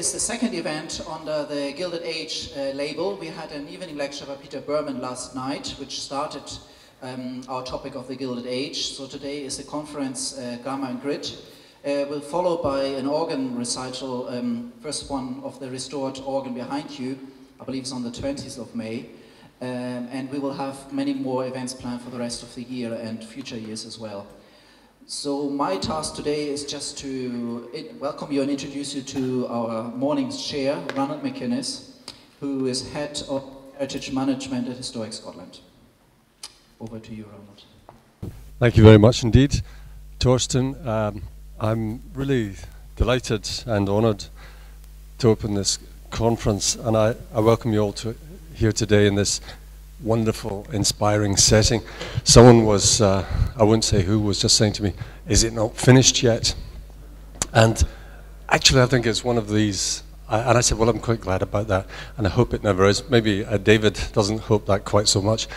is the second event under the Gilded Age label. We had an evening lecture by Peter Berman last night, which started our topic of the Gilded Age. So today is the conference Gamma and Grit. Will follow by an organ recital, first one of the restored organ behind you, I believe it's on the 20th of May. And we will have many more events planned for the rest of the year and future years as well. So my task today is just to welcome you and introduce you to our morning's chair, Ronald McInnes, who is Head of Heritage Management at Historic Scotland. Over to you, Ronald. Thank you very much indeed, Torsten. I'm really delighted and honoured to open this conference, and I welcome you all to here today in this wonderful, inspiring setting. Someone was, I won't say who, was just saying to me, is it not finished yet? And actually I think it's one of these, and I said, well, I'm quite glad about that, and I hope it never is. Maybe David doesn't hope that quite so much,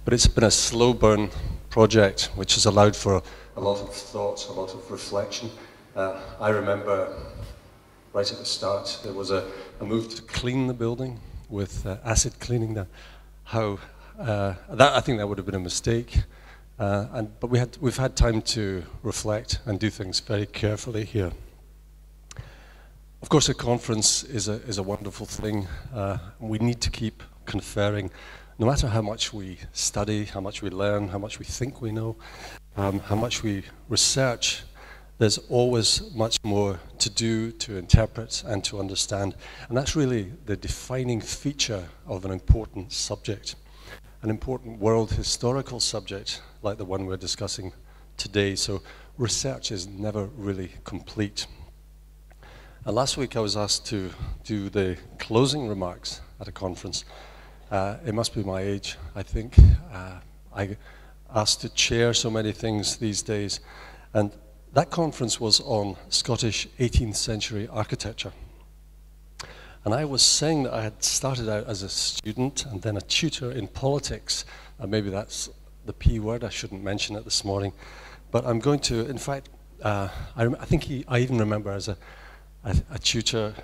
but it's been a slow burn project which has allowed for a lot of thought, a lot of reflection. I remember right at the start there was a move to clean the building with acid cleaning. I think that would have been a mistake, but we've had time to reflect and do things very carefully here. Of course, a conference is a wonderful thing. We need to keep conferring, no matter how much we study, how much we learn, how much we think we know, how much we research. There's always much more to do, to interpret, and to understand. And that's really the defining feature of an important subject, an important world historical subject like the one we're discussing today. So research is never really complete. And last week I was asked to do the closing remarks at a conference. It must be my age, I think. I asked to chair so many things these days. And that conference was on Scottish 18th century architecture. And I was saying that I had started out as a student and then a tutor in politics. And maybe that's the P word, I shouldn't mention it this morning. But I'm going to, in fact, I even remember as a tutor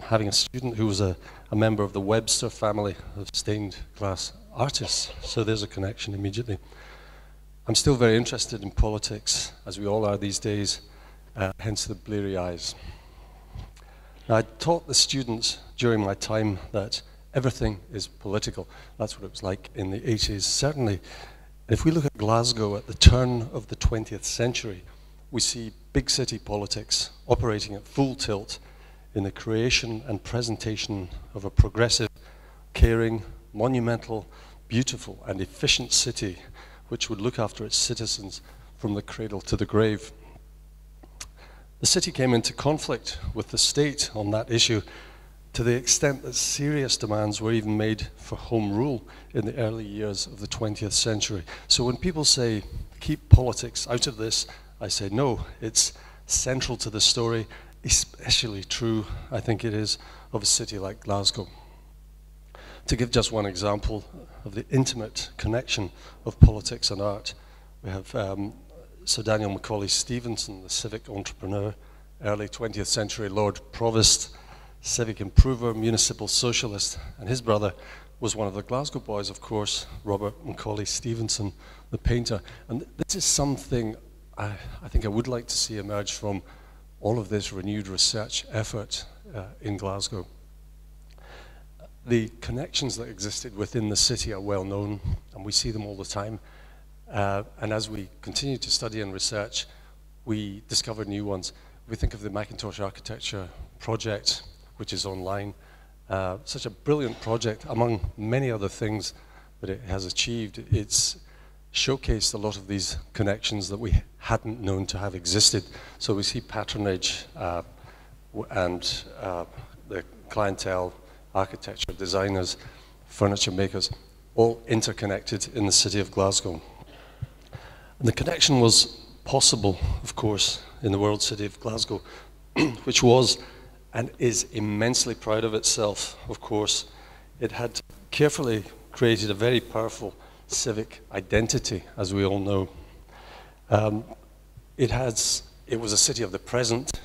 having a student who was a member of the Webster family of stained glass artists. So there's a connection immediately. I'm still very interested in politics, as we all are these days, hence the bleary eyes. Now, I taught the students during my time that everything is political. That's what it was like in the 80s, certainly. If we look at Glasgow at the turn of the 20th century, we see big city politics operating at full tilt in the creation and presentation of a progressive, caring, monumental, beautiful, and efficient city which would look after its citizens from the cradle to the grave. The city came into conflict with the state on that issue to the extent that serious demands were even made for home rule in the early years of the 20th century. So when people say, keep politics out of this, I say, no, it's central to the story, especially true, I think it is, of a city like Glasgow. To give just one example of the intimate connection of politics and art, we have Sir Daniel Macaulay Stevenson, the civic entrepreneur, early 20th century Lord Provost, civic improver, municipal socialist, and his brother was one of the Glasgow boys, of course, Robert Macaulay Stevenson, the painter. And this is something I think I would like to see emerge from all of this renewed research effort in Glasgow. The connections that existed within the city are well known, and we see them all the time. And as we continue to study and research, we discover new ones. We think of the Macintosh Architecture project, which is online. Such a brilliant project, among many other things that it has achieved. It's showcased a lot of these connections that we hadn't known to have existed. So we see patronage and the clientele, architecture, designers, furniture makers, all interconnected in the city of Glasgow. And the connection was possible, of course, in the world city of Glasgow, which was and is immensely proud of itself, of course. It had carefully created a very powerful civic identity, as we all know. It was a city of the present,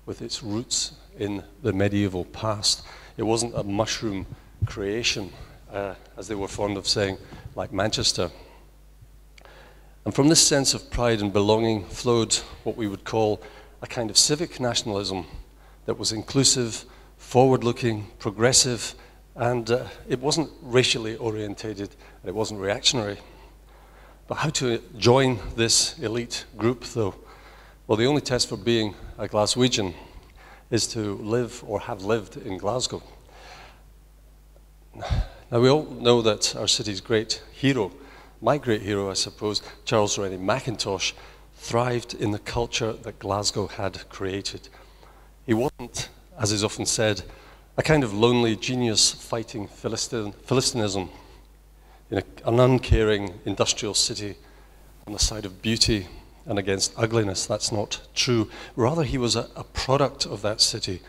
with its roots in the medieval past. It wasn't a mushroom creation, as they were fond of saying, like Manchester. And from this sense of pride and belonging flowed what we would call a kind of civic nationalism that was inclusive, forward-looking, progressive, and it wasn't racially orientated, and it wasn't reactionary. But how to join this elite group, though? Well, the only test for being a Glaswegian is to live or have lived in Glasgow. Now, we all know that our city's great hero, my great hero, I suppose, Charles Rennie Mackintosh, thrived in the culture that Glasgow had created. He wasn't, as is often said, a kind of lonely genius fighting Philistinism in an uncaring industrial city on the side of beauty and against ugliness. That's not true. Rather, he was a product of that city,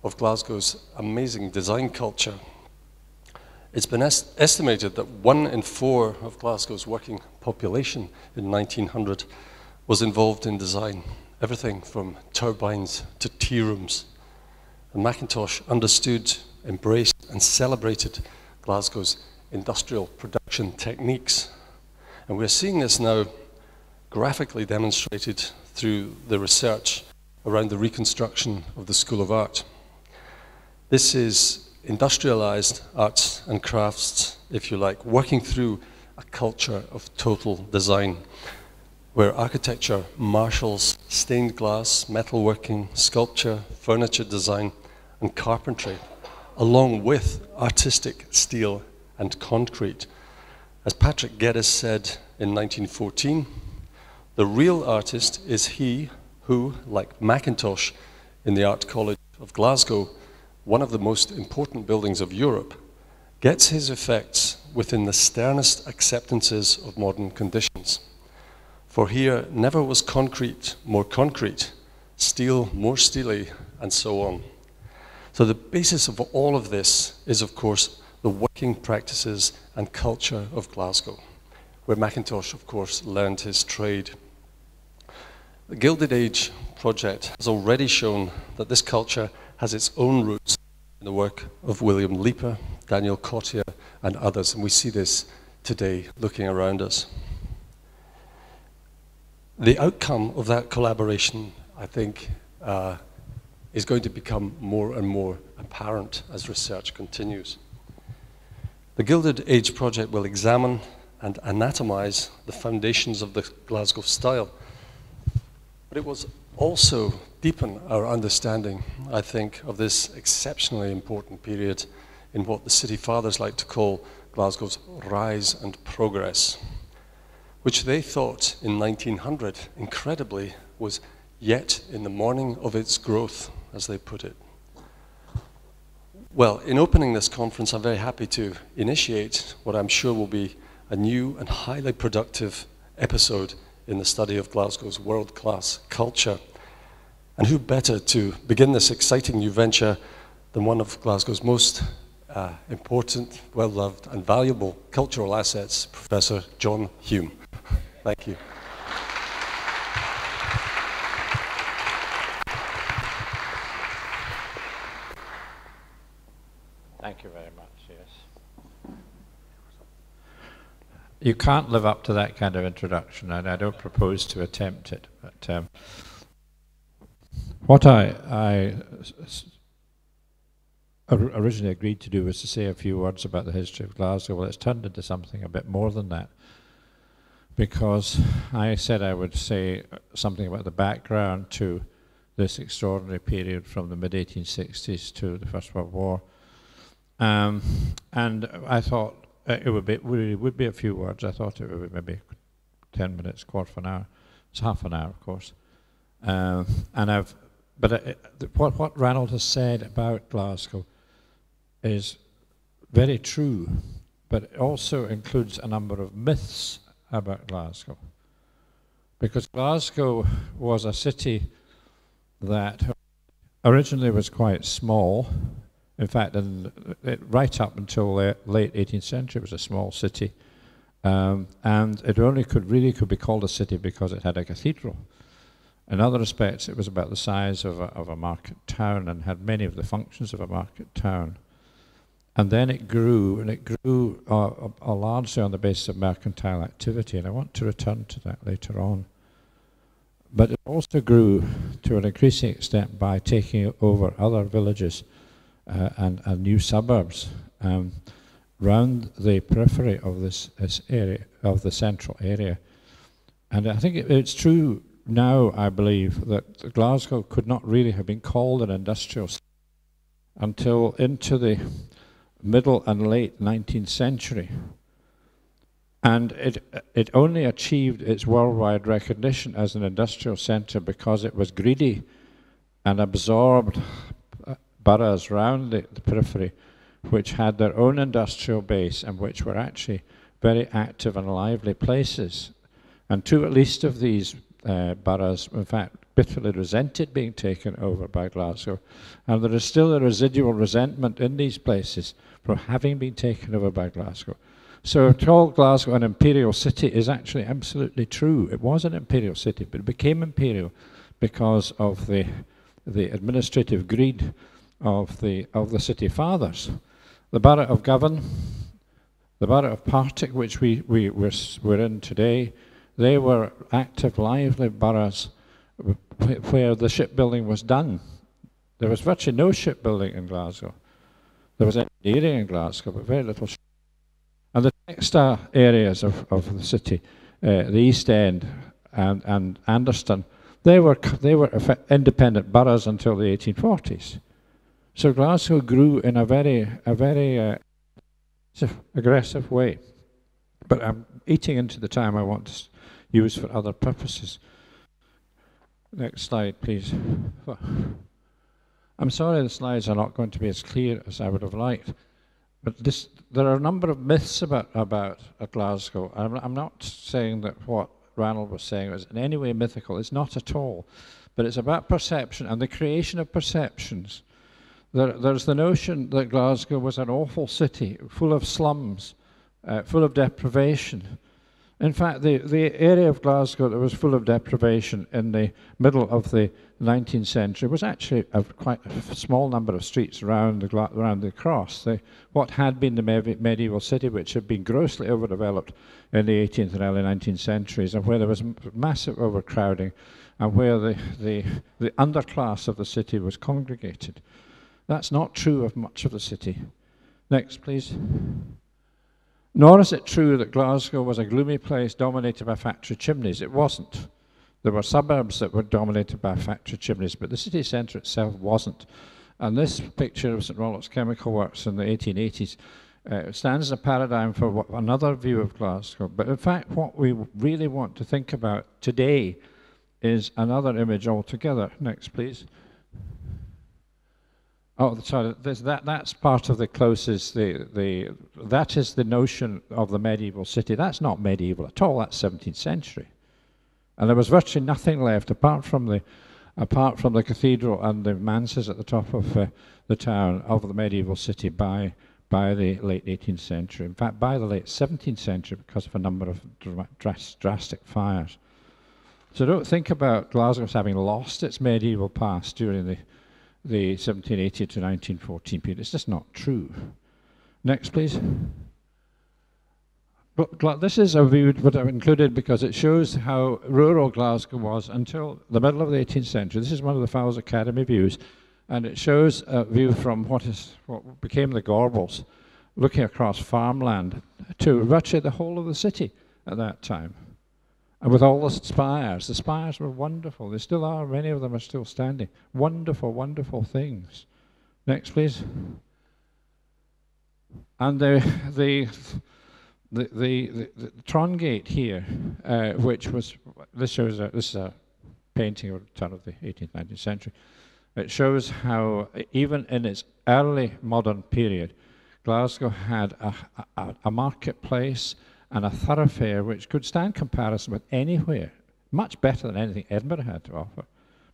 of Glasgow's amazing design culture. It's been estimated that 1 in 4 of Glasgow's working population in 1900 was involved in design, everything from turbines to tea rooms. And Mackintosh understood, embraced, and celebrated Glasgow's industrial production techniques. And we're seeing this now graphically demonstrated through the research around the reconstruction of the School of Art. This is industrialized arts and crafts, if you like, working through a culture of total design, where architecture marshals stained glass, metalworking, sculpture, furniture design, and carpentry, along with artistic steel and concrete. As Patrick Geddes said in 1914, the real artist is he who, like Mackintosh in the Art College of Glasgow, one of the most important buildings of Europe, gets his effects within the sternest acceptances of modern conditions. For here never was concrete more concrete, steel more steely, and so on. So the basis of all of this is, of course, the working practices and culture of Glasgow, where Mackintosh, of course, learned his trade. The Gilded Age project has already shown that this culture has its own roots in the work of William Leaper, Daniel Cottier, and others, and we see this today looking around us. The outcome of that collaboration, I think, is going to become more and more apparent as research continues. The Gilded Age project will examine and anatomize the foundations of the Glasgow style, but it will also deepen our understanding, I think, of this exceptionally important period in what the city fathers like to call Glasgow's rise and progress, which they thought in 1900, incredibly, was yet in the morning of its growth, as they put it. Well, in opening this conference, I'm very happy to initiate what I'm sure will be a new and highly productive episode in the study of Glasgow's world-class culture. And who better to begin this exciting new venture than one of Glasgow's most important, well-loved, and valuable cultural assets, Professor John Hume. Thank you. Thank you very much, yes. You can't live up to that kind of introduction, and I don't propose to attempt it. But what I originally agreed to do was to say a few words about the history of Glasgow. Well, it's turned into something a bit more than that, because I said I would say something about the background to this extraordinary period from the mid-1860s to the First World War. And I thought it would be a few words. I thought it would be maybe 10 minutes, quarter of an hour. It's half an hour, of course. What Ranald has said about Glasgow is very true, but it also includes a number of myths about Glasgow. Because Glasgow was a city that originally was quite small. In fact, right up until the late 18th century, it was a small city. And it only could be called a city because it had a cathedral. In other respects, it was about the size of a market town and had many of the functions of a market town. And then it grew, and it grew largely on the basis of mercantile activity, and I want to return to that later on. But it also grew to an increasing extent by taking over other villages and new suburbs round the periphery of this area, of the central area. And I think it's true now, I believe, that Glasgow could not really have been called an industrial city until into the middle and late 19th century. And it only achieved its worldwide recognition as an industrial centre because it was greedy and absorbed boroughs round the periphery which had their own industrial base and which were actually very active and lively places. And two at least of these boroughs, in fact, bitterly resented being taken over by Glasgow. And there is still a residual resentment in these places for having been taken over by Glasgow. So to call Glasgow an imperial city is actually absolutely true. It was an imperial city, but it became imperial because of the administrative greed of the city fathers. The borough of Govan, the borough of Partick, which we're in today, they were active, lively boroughs where the shipbuilding was done. There was virtually no shipbuilding in Glasgow. There was engineering in Glasgow, but very little. And the textile areas of the city, the East End and Anderston, they were independent boroughs until the 1840s. So Glasgow grew in a very aggressive way. But I'm eating into the time I want to use for other purposes. Next slide, please. I'm sorry the slides are not going to be as clear as I would have liked. But there are a number of myths about Glasgow. I'm not saying that what Ranald was saying was in any way mythical. It's not at all. But it's about perception and the creation of perceptions. There's the notion that Glasgow was an awful city, full of slums, full of deprivation. In fact, the area of Glasgow that was full of deprivation in the middle of the 19th century was actually quite a small number of streets around the cross. What had been the medieval city, which had been grossly overdeveloped in the 18th and early 19th centuries, and where there was massive overcrowding, and where the underclass of the city was congregated. That's not true of much of the city. Next, please. Nor is it true that Glasgow was a gloomy place dominated by factory chimneys. It wasn't. There were suburbs that were dominated by factory chimneys, but the city centre itself wasn't. And this picture of St Rollo's Chemical Works in the 1880s stands as a paradigm for another view of Glasgow. But in fact, what we really want to think about today is another image altogether. Next, please. Oh, sorry, that's part of the closest, that is the notion of the medieval city. That's not medieval at all, that's 17th century. And there was virtually nothing left apart from the cathedral and the manses at the top of the town of the medieval city by the late 18th century. In fact, by the late 17th century because of a number of drastic fires. So don't think about Glasgow as having lost its medieval past during the 1780 to 1914 period. It's just not true. Next, please. But this is a view that I've included because it shows how rural Glasgow was until the middle of the 18th century. This is one of the Fowles Academy views, and it shows a view from what became the Gorbals, looking across farmland to virtually the whole of the city at that time. And with all the spires were wonderful. They still are. Many of them are still standing. Wonderful, wonderful things. Next, please. And the Trongate here, which was this is a painting of the turn of the 18th, 19th century. It shows how even in its early modern period, Glasgow had a marketplace and a thoroughfare which could stand comparison with anywhere, much better than anything Edinburgh had to offer,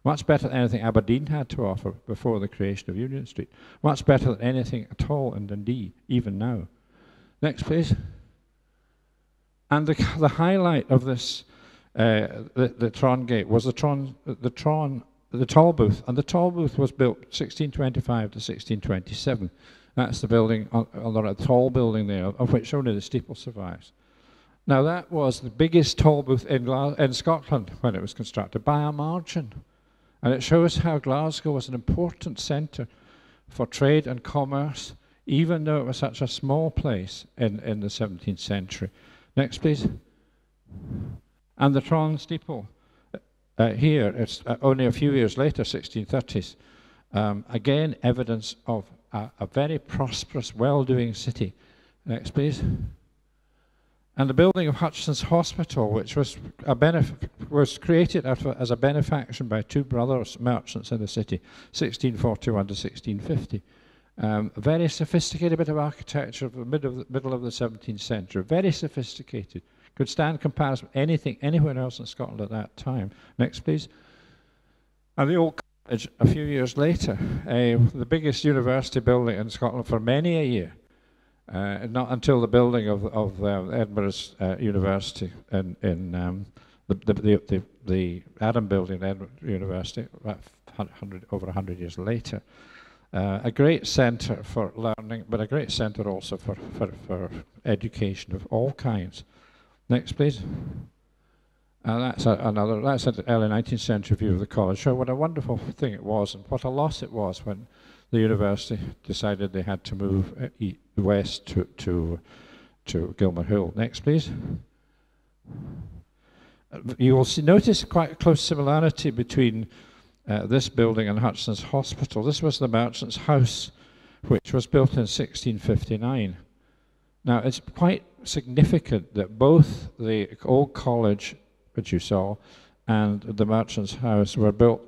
much better than anything Aberdeen had to offer before the creation of Union Street, much better than anything at all in Dundee, even now. Next, please. And the highlight of this the Tron Gate was the toll booth, and the toll booth was built 1625 to 1627. That's the building, the toll building there, of which only the steeple survives. Now that was the biggest toll booth in Scotland when it was constructed, by a margin. And it shows how Glasgow was an important centre for trade and commerce, even though it was such a small place in the 17th century. Next, please. And the Tron steeple. Here, it's only a few years later, 1630s. Again, evidence of a very prosperous, well-doing city. Next, please. And the building of Hutchison's Hospital, which was created as a benefaction by two brothers merchants in the city, 1641 to 1650. A very sophisticated bit of architecture of the middle of the 17th century, very sophisticated. Could stand comparison with anything anywhere else in Scotland at that time. Next, please. And the old college, a few years later, the biggest university building in Scotland for many a year. Not until the building of Edinburgh's University in the Adam building at Edinburgh University, over 100 years later. A great centre for learning, but a great centre also for education of all kinds. Next, please. That's an early 19th century view of the college. Show what a wonderful thing it was, and what a loss it was when the university decided they had to move west to Gilmer Hill. Next, please. You will notice quite a close similarity between this building and Hutchison's Hospital. This was the merchant's house, which was built in 1659. Now, it's quite significant that both the old college, which you saw, and the merchant's house were built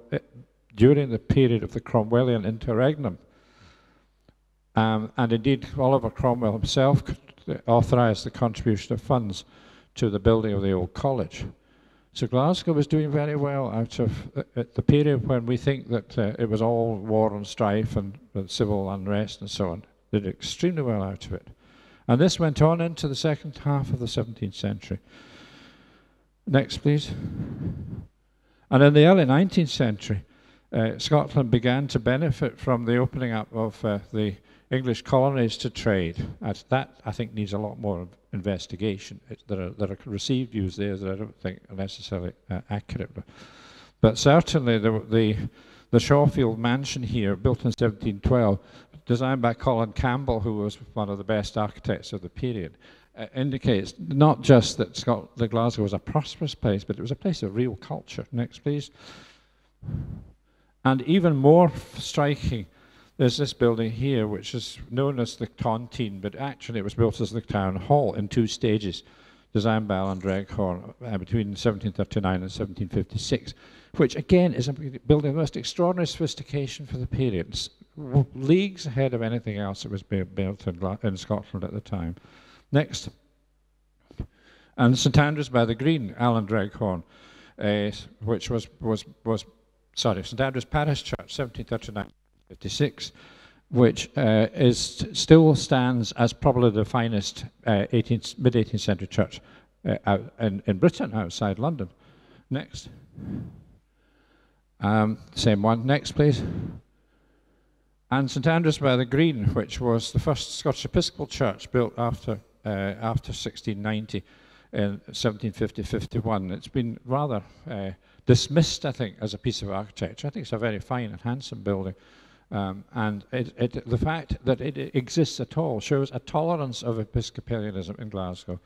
during the period of the Cromwellian interregnum. And indeed, Oliver Cromwell himself authorised the contribution of funds to the building of the old college. So Glasgow was doing very well out of the period when we think that it was all war and strife and civil unrest and so on. They did extremely well out of it. And this went on into the second half of the 17th century. Next, please. And in the early 19th century, Scotland began to benefit from the opening up of the English colonies to trade. That, I think, needs a lot more investigation. There are received views there that I don't think are necessarily accurate. But certainly the Shawfield mansion here, built in 1712, designed by Colin Campbell, who was one of the best architects of the period, indicates not just that Glasgow was a prosperous place, but it was a place of real culture. Next, please. And even more striking, there's this building here, which is known as the Tontine, but actually it was built as the town hall in 2 stages, designed by Alan Dreghorn between 1739 and 1756, which again is a building of the most extraordinary sophistication for the period. It's leagues ahead of anything else that was being built in Scotland at the time. Next. And St Andrews by the Green, Alan Dreghorn, which was St Andrews Parish Church, 1739-56, which still stands as probably the finest mid-18th century church in Britain, outside London. Next. Same one. Next, please. And St Andrews by the Green, which was the first Scottish Episcopal church built after 1690 in 1750-51. It's been rather dismissed, I think, as a piece of architecture. I think it's a very fine and handsome building. And the fact that it exists at all shows a tolerance of Episcopalianism in Glasgow,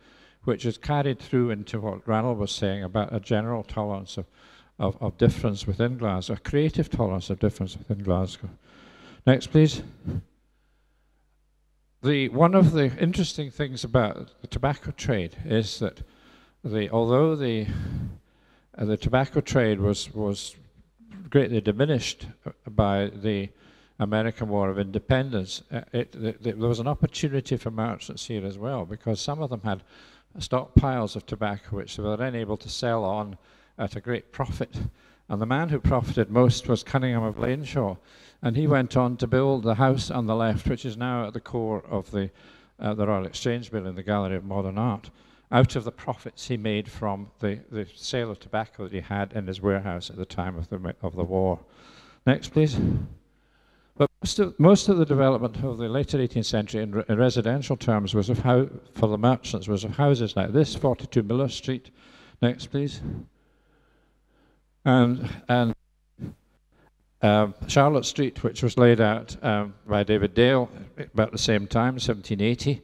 which is carried through into what Ranald was saying about a general tolerance of difference within Glasgow, a creative tolerance of difference within Glasgow. Next, please. One of the interesting things about the tobacco trade is that although the tobacco trade was greatly diminished by the American War of Independence, there was an opportunity for merchants here as well, because some of them had stockpiles of tobacco which they were then able to sell on at a great profit. And the man who profited most was Cunningham of Laneshaw, and he went on to build the house on the left, which is now at the core of the Royal Exchange Building, the Gallery of Modern Art. out of the profits he made from the sale of tobacco that he had in his warehouse at the time of the war. Next, please. But most of the development of the later 18th century in residential terms was of how, for the merchants, was of houses like this, 42 Miller Street. Next, please. And Charlotte Street, which was laid out by David Dale about the same time, 1780.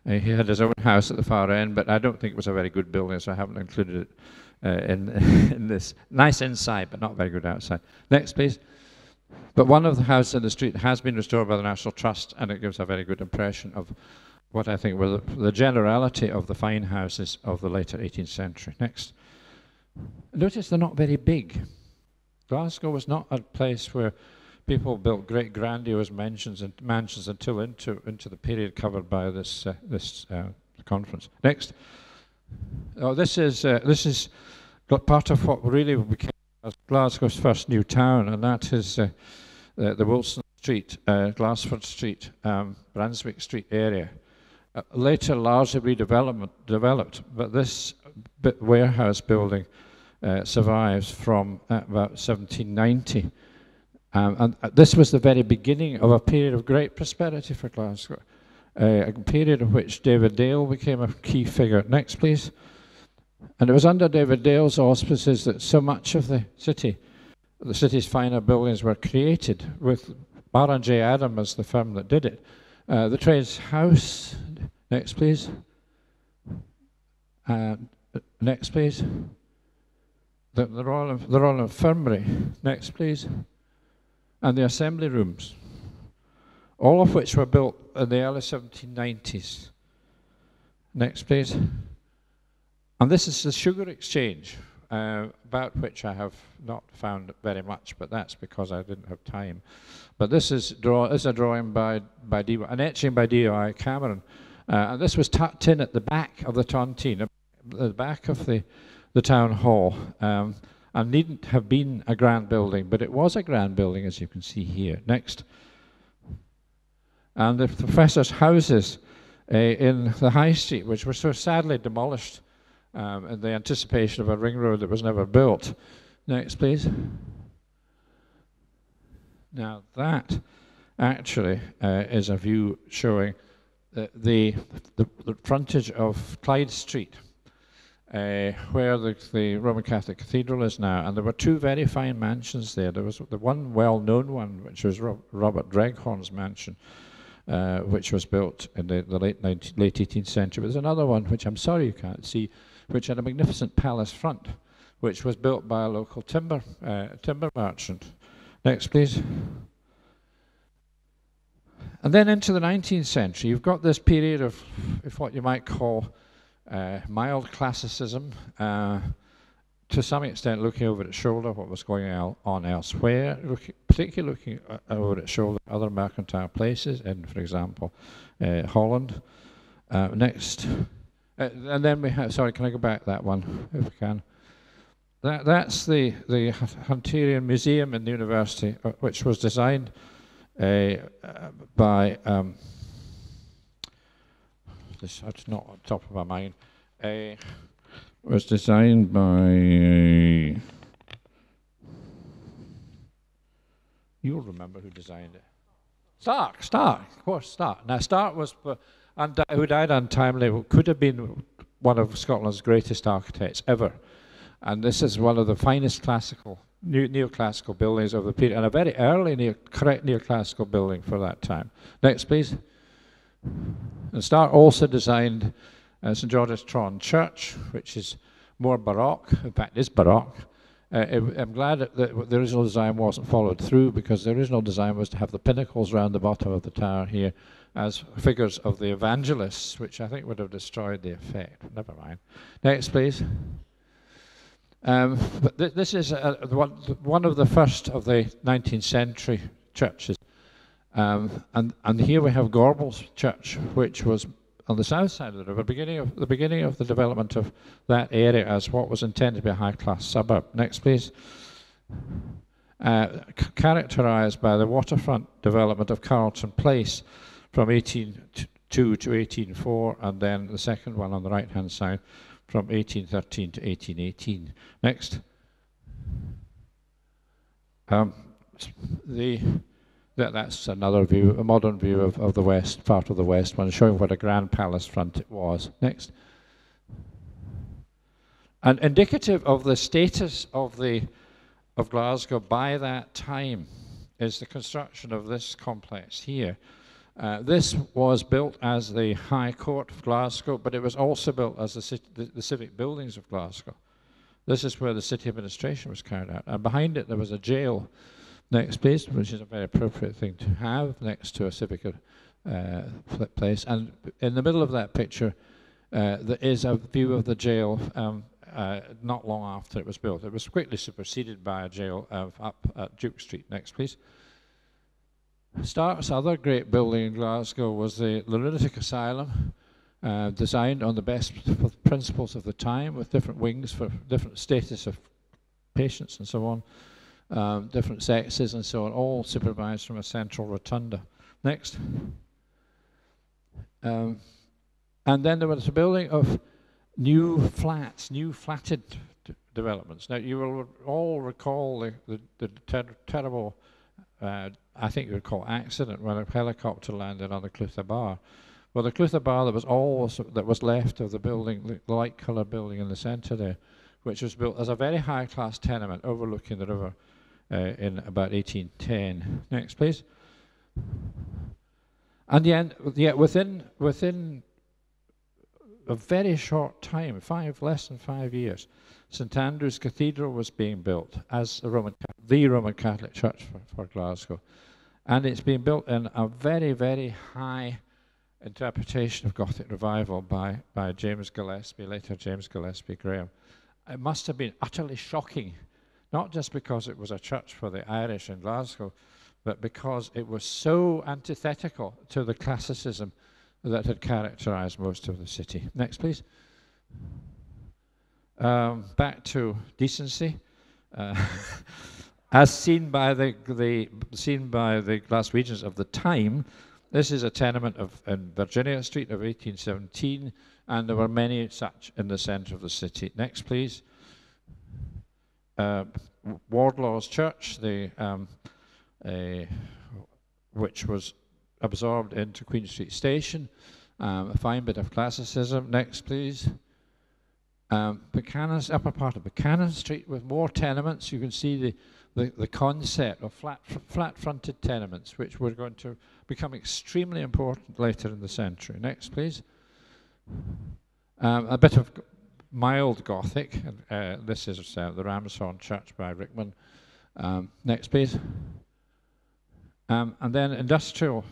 He had his own house at the far end, but I don't think it was a very good building, so I haven't included it in this. Nice inside, but not very good outside. Next, please. But one of the houses in the street has been restored by the National Trust, and it gives a very good impression of what I think were the generality of the fine houses of the later 18th century. Next. Notice they're not very big. Glasgow was not a place where people built great grandiose mansions until into the period covered by this conference. Next. Oh, this is part of what really became Glasgow's first new town, and that is the Wilson Street, Glassford Street, Brunswick Street area. Later largely developed, but this warehouse building survives from about 1790. And this was the very beginning of a period of great prosperity for Glasgow, a period in which David Dale became a key figure. Next, please. And it was under David Dale's auspices that so much of the city's finer buildings were created, with R&J Adam as the firm that did it. The Trades House, next please. Next please. The Royal Infirmary, next please. And the assembly rooms, all of which were built in the early 1790s. Next please. And this is the sugar exchange, about which I have not found very much, but that's because I didn't have time. But this is a drawing by an etching by D.I. Cameron. And this was tucked in at the back of the tontine, at the back of the town hall. And needn't have been a grand building, but it was a grand building, as you can see here. Next. And the professors' houses in the High Street, which were so sadly demolished in the anticipation of a ring road that was never built. Next, please. Now that actually is a view showing the frontage of Clyde Street, where the Roman Catholic Cathedral is now, and there were two very fine mansions there. There was the one well-known one, which was Robert Dreghorn's mansion, which was built in the late 18th century. But there's another one, which I'm sorry you can't see, which had a magnificent palace front, which was built by a local timber merchant. Next, please. And then into the 19th century, you've got this period of what you might call mild classicism, to some extent looking over its shoulder what was going on elsewhere, particularly looking over its shoulder at other mercantile places, in, for example, Holland. Next. And then we have, sorry, can I go back that one, if I can? That's the Hunterian Museum in the university, which was designed by, this is not on top of my mind, was designed by, you'll remember who designed it. Stark, of course, Stark. Now Stark was, who died untimely, could have been one of Scotland's greatest architects ever. And this is one of the finest neoclassical buildings of the period, and a very early correct neoclassical building for that time. Next, please. And Stark also designed St George's Tron Church, which is more Baroque, in fact is Baroque. I'm glad that the original design wasn't followed through, because the original design was to have the pinnacles round the bottom of the tower here as figures of the evangelists, which I think would have destroyed the effect. Never mind. Next, please. But this is one of the first of the 19th century churches. And here we have Gorbals Church, which was on the south side of the river, the beginning of the development of that area as what was intended to be a high-class suburb. Next, please. Characterised by the waterfront development of Carlton Place from 18 to 1804, and then the second one on the right-hand side from 1813 to 1818. Next. That's another view, a modern view of the west, part of the west one, showing what a grand palace front it was. Next. And indicative of the status of Glasgow by that time is the construction of this complex here. This was built as the High Court of Glasgow, but it was also built as the civic buildings of Glasgow. This is where the city administration was carried out. And behind it there was a jail. Next, please, which is a very appropriate thing to have next to a civic place. And in the middle of that picture, there is a view of the jail not long after it was built. It was quickly superseded by a jail up at Duke Street. Next, please. Stark's other great building in Glasgow was the lunatic asylum, designed on the best principles of the time, with different wings for different status of patients and so on. Different sexes and so on, all supervised from a central rotunda. Next. And then there was a building of new flats, new flatted developments. Now, you will all recall the terrible, I think you would call accident, when a helicopter landed on the Clutha Bar. Well, the Clutha Bar that was left of the building, the light-coloured building in the centre there, which was built as a very high-class tenement overlooking the river, in about 1810. Next, please. And yet within a very short time, less than 5 years, St Andrew's Cathedral was being built as the Roman Catholic Church for Glasgow. And it's being built in a very, very high interpretation of Gothic revival by James Gillespie, later James Gillespie Graham. It must have been utterly shocking, not just because it was a church for the Irish in Glasgow, but because it was so antithetical to the classicism that had characterized most of the city. Next, please. Back to decency. As seen by the Glaswegians of the time, this is a tenement in Virginia Street of 1817, and there were many such in the center of the city. Next, please. Wardlaw's Church, which was absorbed into Queen Street Station, a fine bit of classicism. Next, please. Buchanan's upper part of Buchanan Street with more tenements. You can see the concept of flat-fronted tenements, which were going to become extremely important later in the century. Next, please. A bit of mild Gothic. This is the Ramshorn Church by Rickman. Next, please. And then industrial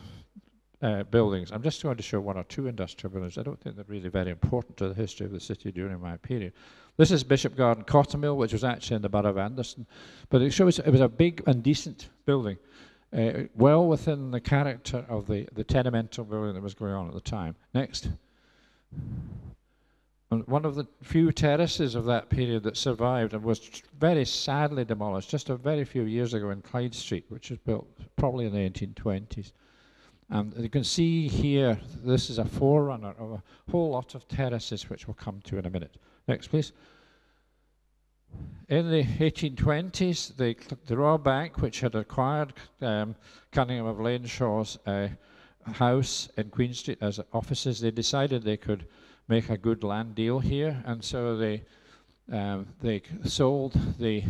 buildings. I'm just going to show one or two industrial buildings. I don't think they're really very important to the history of the city during my period. This is Bishop Garden Cottermill, which was actually in the borough of Anderson. But it shows it was a big and decent building, well within the character of the tenemental building that was going on at the time. Next. And one of the few terraces of that period that survived and was very sadly demolished just a very few years ago in Clyde Street, which was built probably in the 1820s. And you can see here, this is a forerunner of a whole lot of terraces, which we'll come to in a minute. Next, please. In the 1820s, the Royal Bank, which had acquired Cunningham of Laneshaw's house in Queen Street as offices, they decided they could make a good land deal here, and so they sold the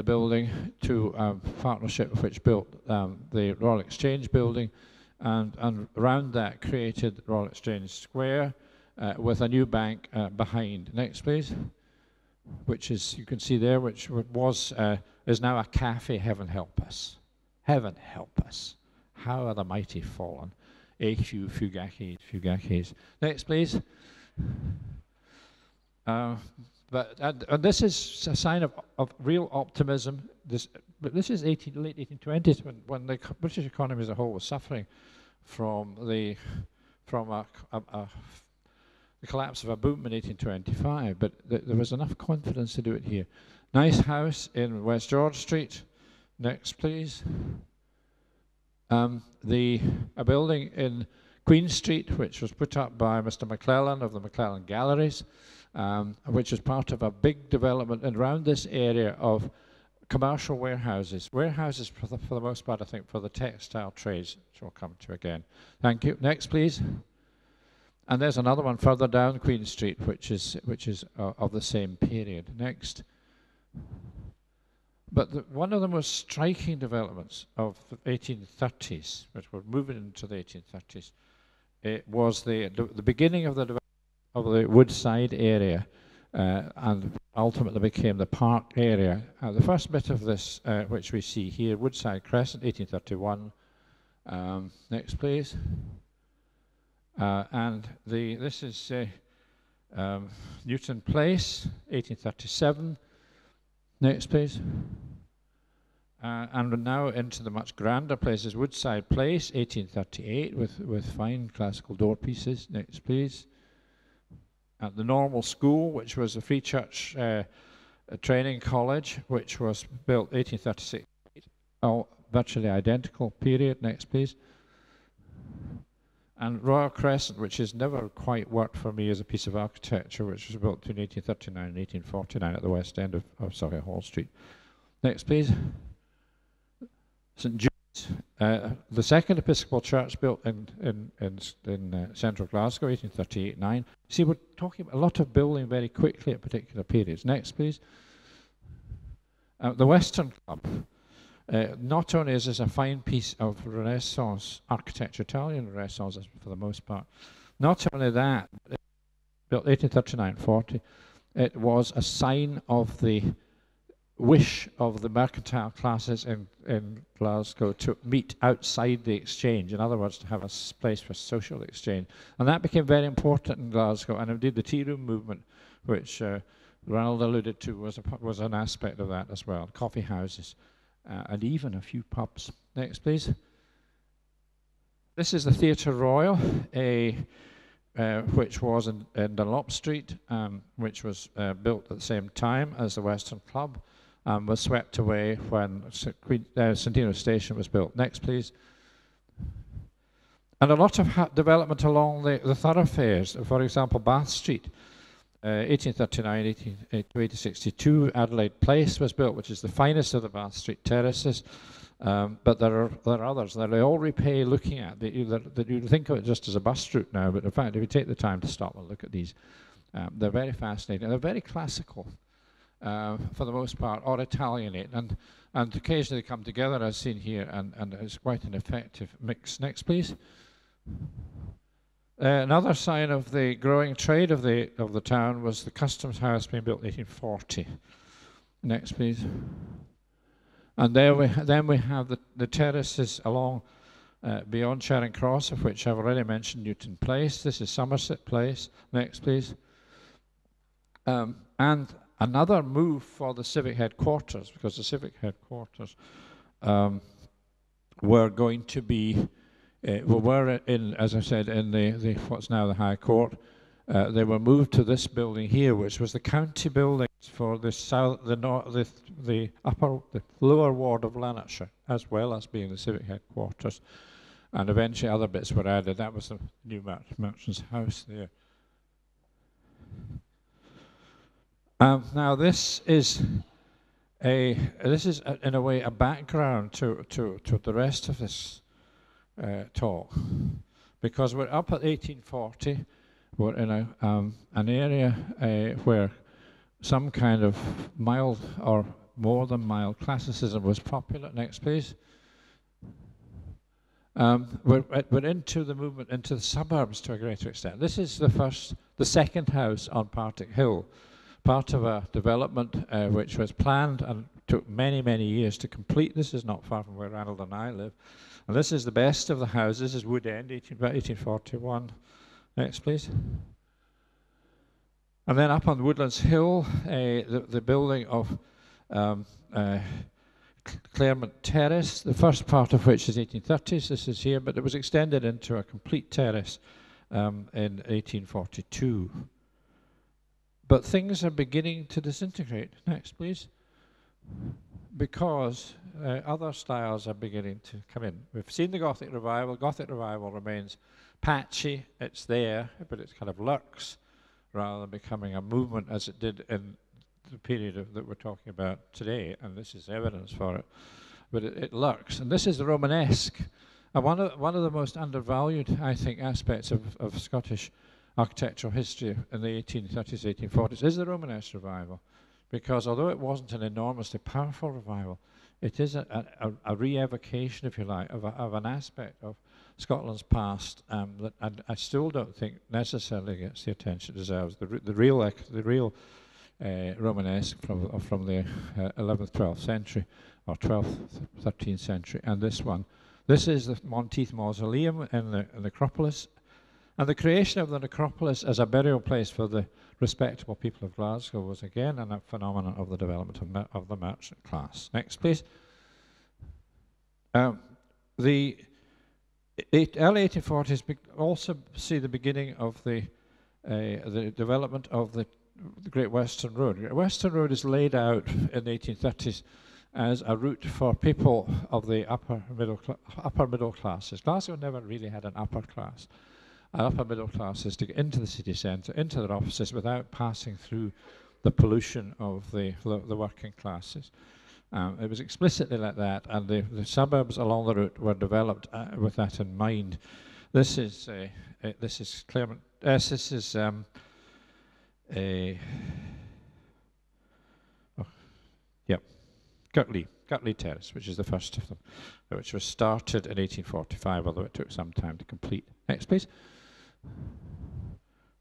building to a partnership which built the Royal Exchange building, and around that created Royal Exchange Square with a new bank behind. Next, please. Which is, you can see there, which is now a cafe. Heaven help us. Heaven help us. How are the mighty fallen? Echu fugaces. Next, please. But this is a sign of real optimism. But this is late 1820s when the British economy as a whole was suffering from the collapse of a boom in 1825. But there was enough confidence to do it here. Nice house in West George Street. Next, please. A building in Queen Street, which was put up by Mr. McClellan of the McClellan Galleries, which is part of a big development around this area of commercial warehouses. Warehouses, for the most part, I think, for the textile trades, which we'll come to again. Thank you. Next, please. And there's another one further down Queen Street, which is of the same period. Next. But one of the most striking developments of the 1830s, which we're moving into the 1830s, it was the beginning of the Woodside area, and ultimately became the park area. The first bit of this, which we see here, Woodside Crescent, 1831. Next, please. And this is Newton Place, 1837. Next, please. And we're now into the much grander places. Woodside Place, 1838, with fine classical door pieces. Next, please. At the Normal School, which was a free church training college, which was built 1836, all virtually identical period. Next, please. And Royal Crescent, which has never quite worked for me as a piece of architecture, which was built between 1839 and 1849 at the west end of Hall Street. Next, please. St. Jude's, the second Episcopal church built in central Glasgow, 1838-9. See, we're talking about a lot of building very quickly at particular periods. Next, please. The Western Club. Not only is this a fine piece of Renaissance architecture, Italian Renaissance for the most part, not only that, built 1839-40, it was a sign of the wish of the mercantile classes in Glasgow to meet outside the exchange, in other words, to have a place for social exchange. And that became very important in Glasgow, and indeed the tea room movement, which Ronald alluded to, was an aspect of that as well. Coffee houses. And even a few pubs. Next, please. This is the Theatre Royal, which was in Dunlop Street, which was built at the same time as the Western Club, was swept away when Centennial Station was built. Next, please. And a lot of development along the thoroughfares. For example, Bath Street. 1839 to 1862, Adelaide Place was built, which is the finest of the Bath Street terraces. But there are others that they all repay looking at. That you think of it just as a bus route now, but in fact, if you take the time to stop and look at these, they're very fascinating. They're very classical for the most part, or Italianate, and occasionally they come together, as seen here, and it's quite an effective mix. Next, please. Another sign of the growing trade of the town was the Customs House being built in 1840. Next, please. And then we have the terraces along beyond Charing Cross, of which I've already mentioned Newton Place. This is Somerset Place. Next, please. And another move for the civic headquarters, because the civic headquarters were going to be we were in, as I said, in the what's now the High Court. They were moved to this building here, which was the county buildings for the lower ward of Lanarkshire, as well as being the civic headquarters. And eventually other bits were added. That was the new merchant's house there. Now this is in a way a background to the rest of this talk, because we're up at 1840. We're in an area where some kind of mild or more than mild classicism was popular. Next, please. We're into the movement into the suburbs to a greater extent. This is the second house on Partick Hill, part of a development which was planned and took many, many years to complete. This is not far from where Ranald and I live. And this is the best of the houses. This is Wood End, about 1841. Next, please. And then up on Woodlands Hill, the building of Claremont Terrace, the first part of which is 1830s. This is here, but it was extended into a complete terrace in 1842. But things are beginning to disintegrate. Next, please. Because other styles are beginning to come in. We've seen the Gothic Revival. Gothic Revival remains patchy, it's there, but it kind of lurks rather than becoming a movement as it did in the period that we're talking about today, and this is evidence for it. But it lurks, and this is the Romanesque. And one of the most undervalued, I think, aspects of Scottish architectural history in the 1830s, 1840s is the Romanesque revival, because although it wasn't an enormously powerful revival, it is a re-evocation, if you like, of an aspect of Scotland's past that I still don't think necessarily gets the attention it deserves. The real Romanesque from the 11th, 12th century, or 12th, 13th century, and this one. This is the Monteith Mausoleum in the necropolis, and the creation of the necropolis as a burial place for the respectable people of Glasgow was again a phenomenon of the development of the merchant class. Next, please. The early 1840s also see the beginning of the development of the Great Western Road. The Great Western Road is laid out in the 1830s as a route for people of the upper middle classes. Glasgow never really had an upper class. Upper middle classes to get into the city centre, into their offices, without passing through the pollution of the working classes. It was explicitly like that, and the suburbs along the route were developed with that in mind. This is Claremont. This is Kirkley Terrace, which is the first of them, which was started in 1845, although it took some time to complete. Next, please.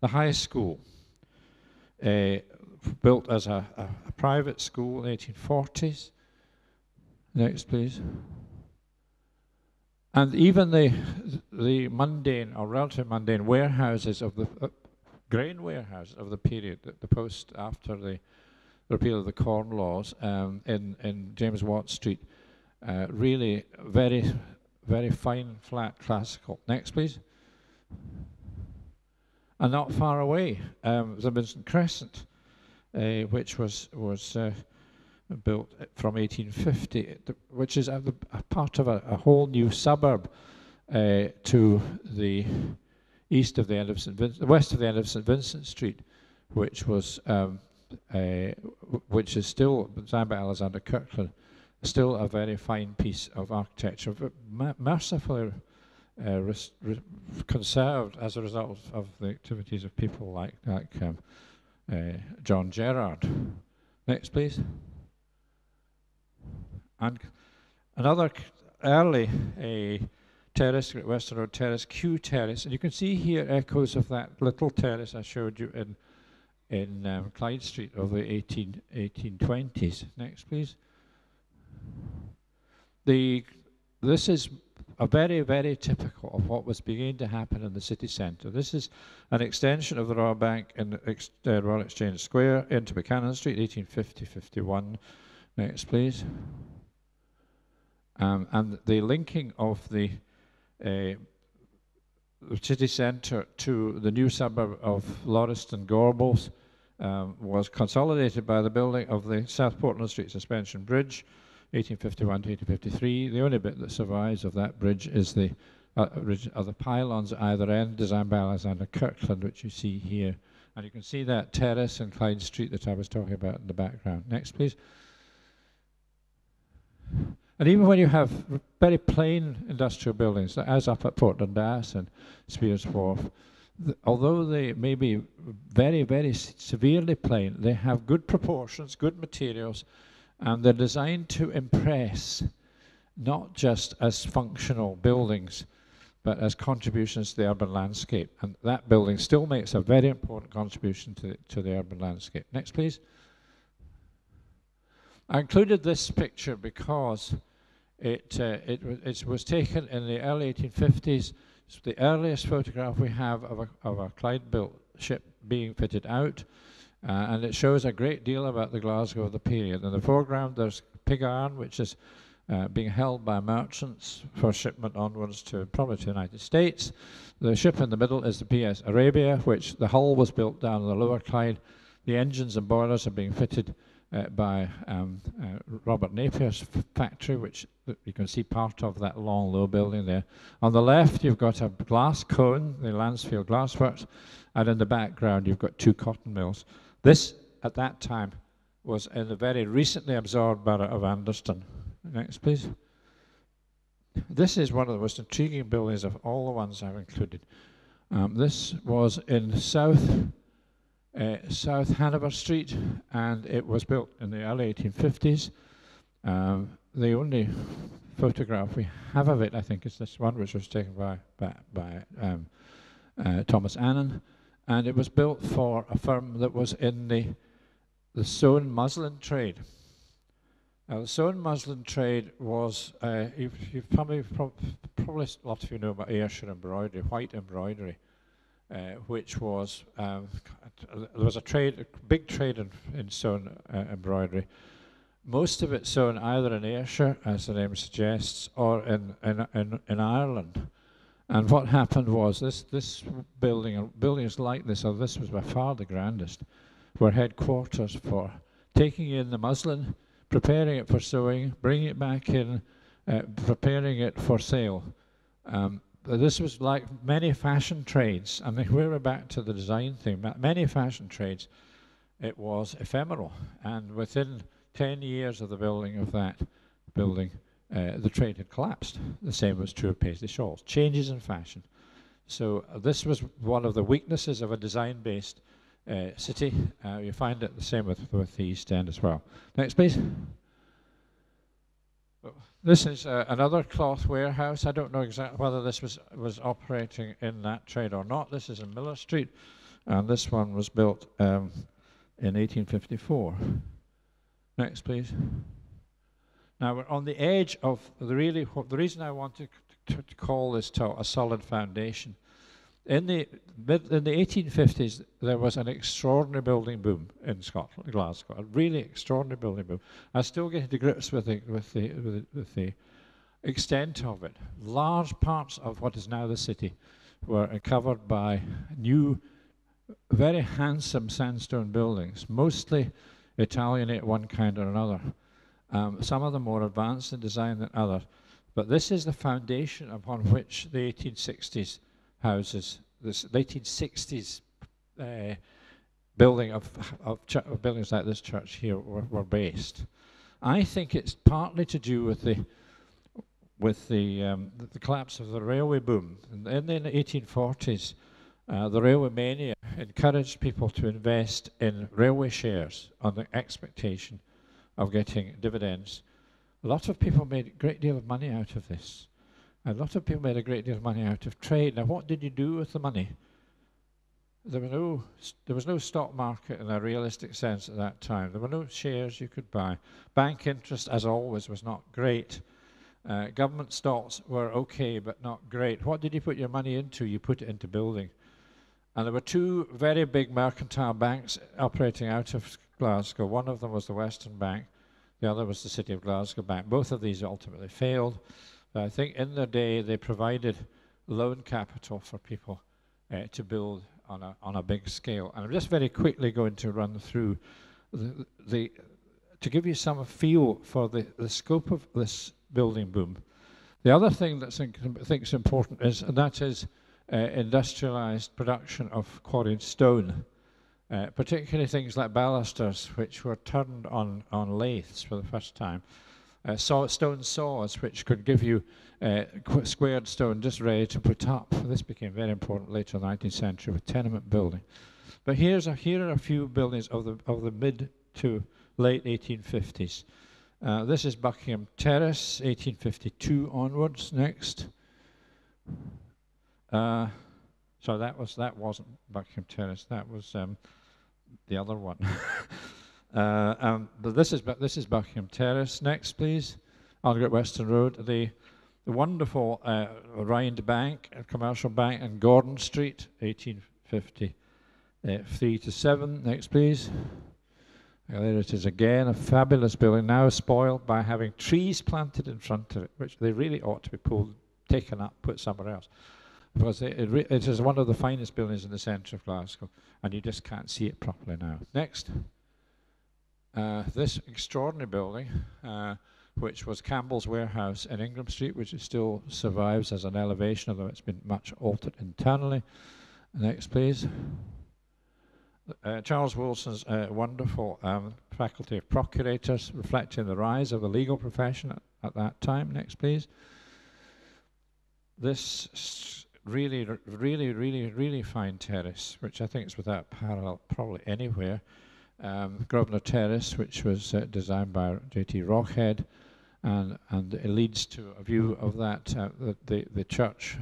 The high school, built as a private school in the 1840s. Next, please. And even the mundane or relatively mundane warehouses of the grain warehouses of the period, the post after the repeal of the Corn Laws in James Watt Street, really very, very fine, flat, classical. Next, please. And not far away, the Vincent Crescent, which was built from 1850, which is a part of a whole new suburb to the east of the end of St. Vincent, west of the end of St. Vincent Street, which was which is still, designed by Alexander Kirkland, still a very fine piece of architecture, but mercifully conserved as a result of the activities of people like John Gerard. Next, please. And another early terrace, Great Western Road Terrace, Kew Terrace, and you can see here echoes of that little terrace I showed you in Clyde Street of the 1820s. Next, please. This is a very, very typical of what was beginning to happen in the city centre. This is an extension of the Royal Bank in Royal Exchange Square into Buchanan Street, 1850-51. Next, please. And the linking of the city centre to the new suburb of Lauriston Gorbals was consolidated by the building of the South Portland Street Suspension Bridge, 1851 to 1853. The only bit that survives of that bridge is the pylons at either end, designed by Alexander Kirkland, which you see here. And you can see that terrace in Clyde Street that I was talking about in the background. Next, please. And even when you have very plain industrial buildings, as up at Portland Dass and Spears Wharf, although they may be very, very severely plain, they have good proportions, good materials, and they're designed to impress, not just as functional buildings, but as contributions to the urban landscape. And that building still makes a very important contribution to the urban landscape. Next, please. I included this picture because it was taken in the early 1850s. It's the earliest photograph we have of a Clyde-built ship being fitted out, and it shows a great deal about the Glasgow of the period. In the foreground, there's pig iron, which is being held by merchants for shipment onwards to probably to the United States. The ship in the middle is the PS Arabia, which the hull was built down in the lower Clyde. The engines and boilers are being fitted by Robert Napier's factory, which you can see part of that long, low building there. On the left, you've got a glass cone, the Lansfield Glassworks, and in the background, you've got 2 cotton mills. This, at that time, was in the very recently absorbed borough of Anderston. Next, please. This is one of the most intriguing buildings of all the ones I've included. This was in South Hanover Street, and it was built in the early 1850s. The only photograph we have of it, I think, is this one, which was taken by Thomas Annan, and it was built for a firm that was in the sewn muslin trade. Now, the sewn muslin trade was, you've probably a lot of you know about Ayrshire embroidery, white embroidery, which was, there was a big trade in sewn embroidery. Most of it sewn either in Ayrshire, as the name suggests, or in Ireland. And what happened was this building, or buildings like this, or this was by far the grandest, were headquarters for taking in the muslin, preparing it for sewing, bringing it back in, preparing it for sale. This was like many fashion trades. I mean, we're back to the design thing. Many fashion trades, it was ephemeral. And within 10 years of the building of that building, the trade had collapsed. The same was true of paisley shawls. Changes in fashion. So this was one of the weaknesses of a design-based city. You find it the same with the East End as well. Next, please. This is another cloth warehouse. I don't know exactly whether this was operating in that trade or not. This is in Miller Street, and this one was built in 1854. Next, please. Now we're on the edge of the reason I wanted to call this talk a solid foundation. In the 1850s, there was an extraordinary building boom in Scotland, Glasgow, a really extraordinary building boom. I still get to grips with the extent of it. Large parts of what is now the city were covered by new, very handsome sandstone buildings, mostly Italianate one kind or another. Some of them more advanced in design than others. But this is the foundation upon which the 1860s houses, the 1860s building of buildings like this church here were based. I think it's partly to do with the collapse of the railway boom. In the 1840s, the railway mania encouraged people to invest in railway shares on the expectation of getting dividends. A lot of people made a great deal of money out of this. A lot of people made a great deal of money out of trade. Now, what did you do with the money? There was no stock market in a realistic sense at that time. There were no shares you could buy. Bank interest, as always, was not great. Government stocks were okay, but not great. What did you put your money into? You put it into building. And there were 2 very big mercantile banks operating out of Glasgow. One of them was the Western Bank. The other was the City of Glasgow Bank. Both of these ultimately failed. But I think in their day they provided loan capital for people to build on a big scale. And I'm just very quickly going to run through to give you some feel for the scope of this building boom. The other thing that I think is important is, and that is industrialized production of quarried stone. Particularly things like balusters, which were turned on lathes for the first time. Stone saws, which could give you squared stone just ready to put up. This became very important later in the 19th century with tenement building. But here are a few buildings of the mid to late 1850s. This is Buckingham Terrace, 1852 onwards. Next. So that wasn't Buckingham Terrace. That was the other one. But this is Buckingham Terrace. Next, please. On Great Western Road, the wonderful Rhind Bank, a commercial bank, in Gordon Street, 1853 to 7. Next, please. There it is again, a fabulous building, now spoiled by having trees planted in front of it, which they really ought to be taken up, put somewhere else. Because it is one of the finest buildings in the centre of Glasgow, and you just can't see it properly now. Next. This extraordinary building, which was Campbell's Warehouse in Ingram Street, which still survives as an elevation, although it's been much altered internally. Next, please. Charles Wilson's wonderful faculty of procurators, reflecting the rise of the legal profession at that time. Next, please. This really fine terrace, which I think is without parallel probably anywhere. Grosvenor Terrace, which was designed by J.T. Rockhead, and it leads to a view of that, the church,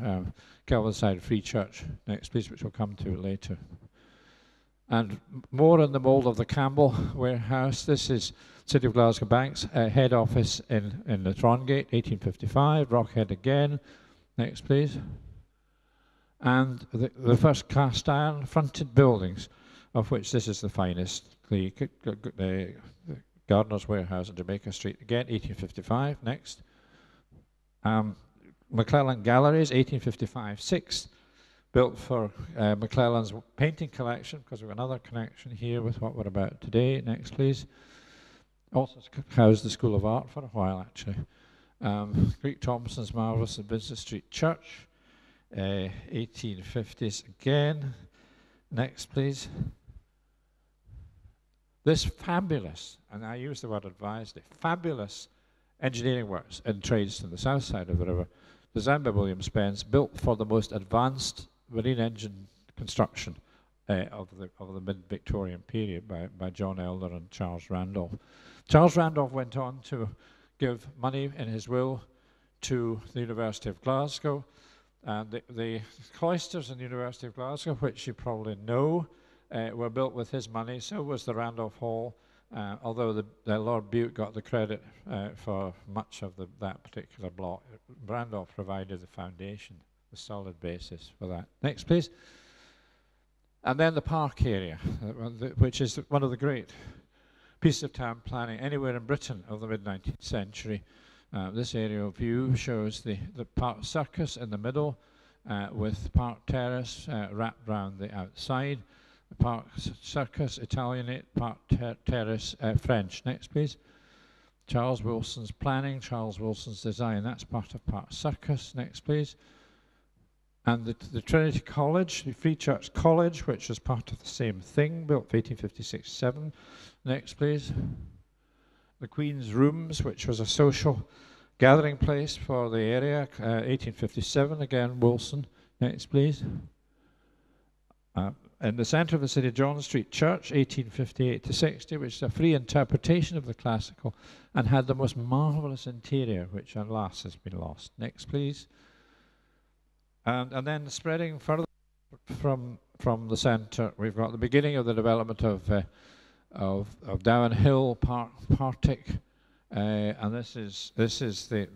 Kelvinside Free Church, next please, which we'll come to later. And more in the mould of the Campbell Warehouse. This is City of Glasgow Bank's head office in the Trongate, 1855, Rockhead again. Next please. And the first cast iron fronted buildings, of which this is the finest, the Gardener's Warehouse on Jamaica Street, again 1855. Next. McClellan Galleries, 1855-6, built for McClellan's painting collection, because we have another connection here with what we're about today. Next, please. Also housed the School of Art for a while, actually. Greek Thompson's marvellous Business Street Church, 1850s again. Next, please. This fabulous, and I use the word advisedly, fabulous engineering works in trades to the south side of the river, designed by William Spence, built for the most advanced marine engine construction of the mid-Victorian period by John Elder and Charles Randolph. Charles Randolph went on to give money in his will to the University of Glasgow, and the cloisters in the University of Glasgow, which you probably know, were built with his money. So was the Randolph Hall, although the Lord Bute got the credit for much of that particular block. Randolph provided the foundation, the solid basis for that. Next, please. And then the park area, which is one of the great pieces of town planning anywhere in Britain of the mid-19th century. This aerial view shows the Park Circus in the middle, with Park Terrace wrapped round the outside. The Park Circus, Italianate, Park Terrace, French. Next, please. Charles Wilson's planning, Charles Wilson's design. That's part of Park Circus. Next, please. And the Trinity College, the Free Church College, which was part of the same thing, built for 1856-7. Next, please. The Queen's Rooms, which was a social gathering place for the area, 1857, again, Wilson. Next, please. In the centre of the city, John Street Church, 1858-60, which is a free interpretation of the classical and had the most marvellous interior, which alas has been lost. Next, please. And then spreading further from the centre, we've got the beginning of the development of Down Hill, Partick, and this is the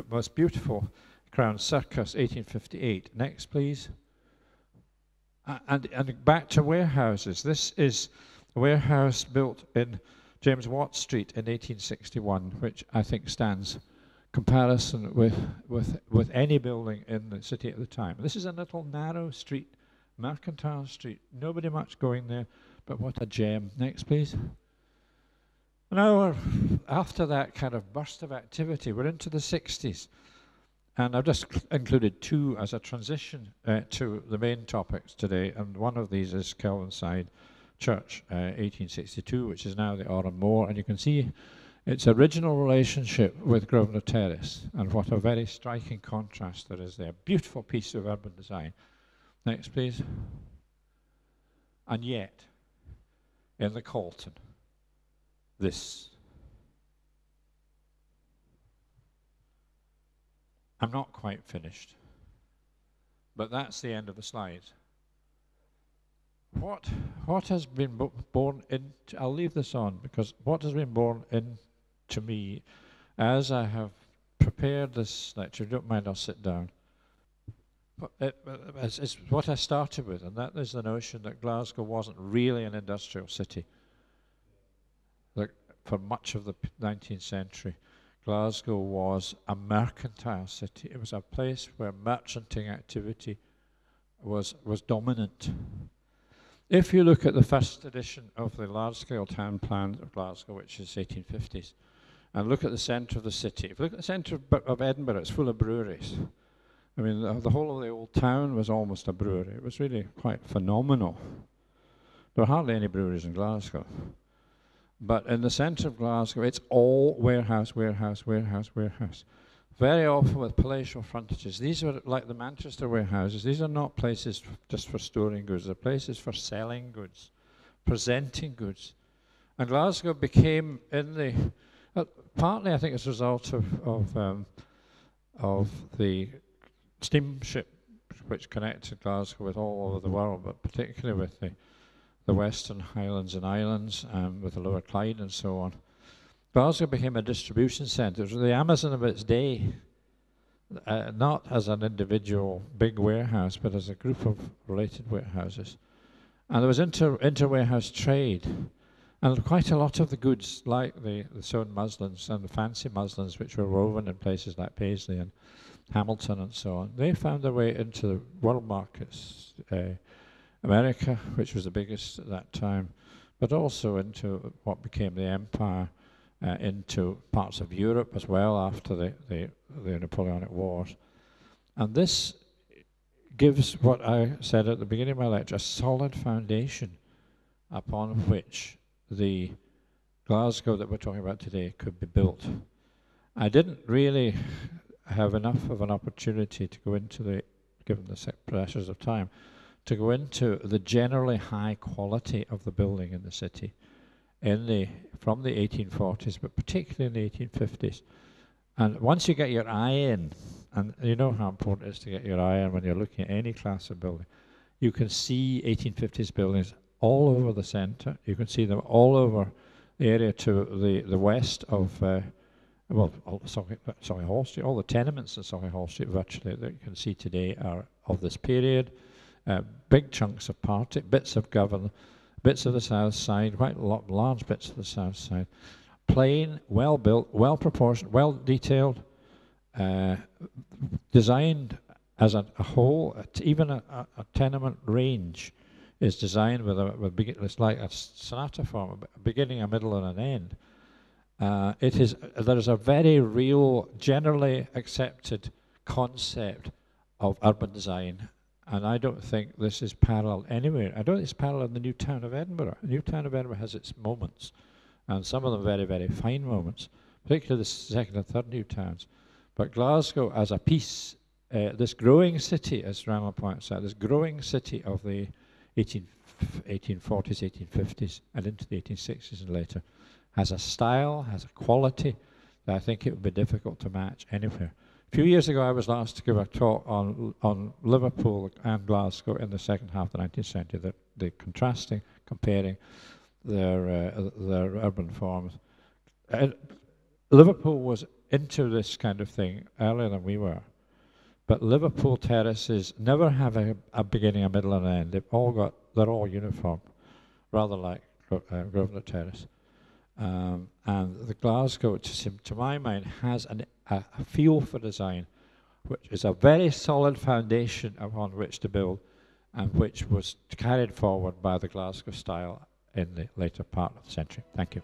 most beautiful Crown Circus, 1858. Next, please. And back to warehouses. This is a warehouse built in James Watt Street in 1861, which I think stands comparison with any building in the city at the time. This is a little narrow street, Mercantile Street. Nobody much going there, but what a gem. Next, please. Now, after that kind of burst of activity, we're into the 60s. And I've just included two as a transition to the main topics today, and one of these is Kelvinside Church, 1862, which is now the Oran Moor, and you can see its original relationship with Grosvenor Terrace, and what a very striking contrast there is there. Beautiful piece of urban design. Next, please. And yet, in the Calton, this. I'm not quite finished, but that's the end of the slide. What has been born into, I'll leave this on, because what has been born into me as I have prepared this lecture, if you don't mind, I'll sit down. It's what I started with, and that is the notion that Glasgow wasn't really an industrial city. Like for much of the 19th century, Glasgow was a mercantile city. It was a place where merchanting activity was dominant. If you look at the first edition of the large-scale town plan of Glasgow, which is 1850s, and look at the centre of the city, if you look at the centre of Edinburgh, it's full of breweries. I mean, the whole of the old town was almost a brewery. It was really quite phenomenal. There were hardly any breweries in Glasgow. But in the centre of Glasgow, it's all warehouse, warehouse, warehouse, warehouse. Very often with palatial frontages. These are like the Manchester warehouses. These are not places just for storing goods. They're places for selling goods, presenting goods. And Glasgow became in the, partly I think as a result of the steamship which connected Glasgow with all over the world, but particularly with the Western Highlands and Islands, with the Lower Clyde and so on. Glasgow became a distribution centre. It was the Amazon of its day, not as an individual big warehouse, but as a group of related warehouses. And there was inter-warehouse trade. And quite a lot of the goods, like the sewn muslins and the fancy muslins, which were woven in places like Paisley and Hamilton and so on, they found their way into the world markets. America, which was the biggest at that time, but also into what became the empire, into parts of Europe as well after the Napoleonic Wars. And this gives what I said at the beginning of my lecture, a solid foundation upon which the Glasgow that we're talking about today could be built. I didn't really have enough of an opportunity to go into given the pressures of time, to go into the generally high quality of the building in the city from the 1840s, but particularly in the 1850s. And once you get your eye in, and you know how important it is to get your eye in when you're looking at any class of building, you can see 1850s buildings all over the centre. You can see them all over the area to the west of, Solihull Street. All the tenements in Solihull Street virtually that you can see today are of this period. Big chunks of Partick, bits of Govan, bits of the south side, quite large bits of the south side. Plain, well built, well proportioned, well detailed, designed as a whole. Even a tenement range is designed it's like a sonata form, a beginning, a middle, and an end. There is a very real, generally accepted concept of urban design. And I don't think this is parallel anywhere. I don't think it's parallel in the new town of Edinburgh. The new town of Edinburgh has its moments, and some of them very, very fine moments, particularly the second and third new towns. But Glasgow as a piece, this growing city, as Ranald points out, this growing city of the 1840s, 1850s, and into the 1860s and later, has a style, has a quality that I think it would be difficult to match anywhere. A few years ago, I was asked to give a talk on Liverpool and Glasgow in the second half of the 19th century, the contrasting, comparing their urban forms. Liverpool was into this kind of thing earlier than we were, but Liverpool terraces never have a beginning, a middle, and an end. They're all uniform, rather like Grosvenor Terrace. And the Glasgow, to my mind, has a feel for design, which is a very solid foundation upon which to build, and which was carried forward by the Glasgow style in the later part of the century. Thank you.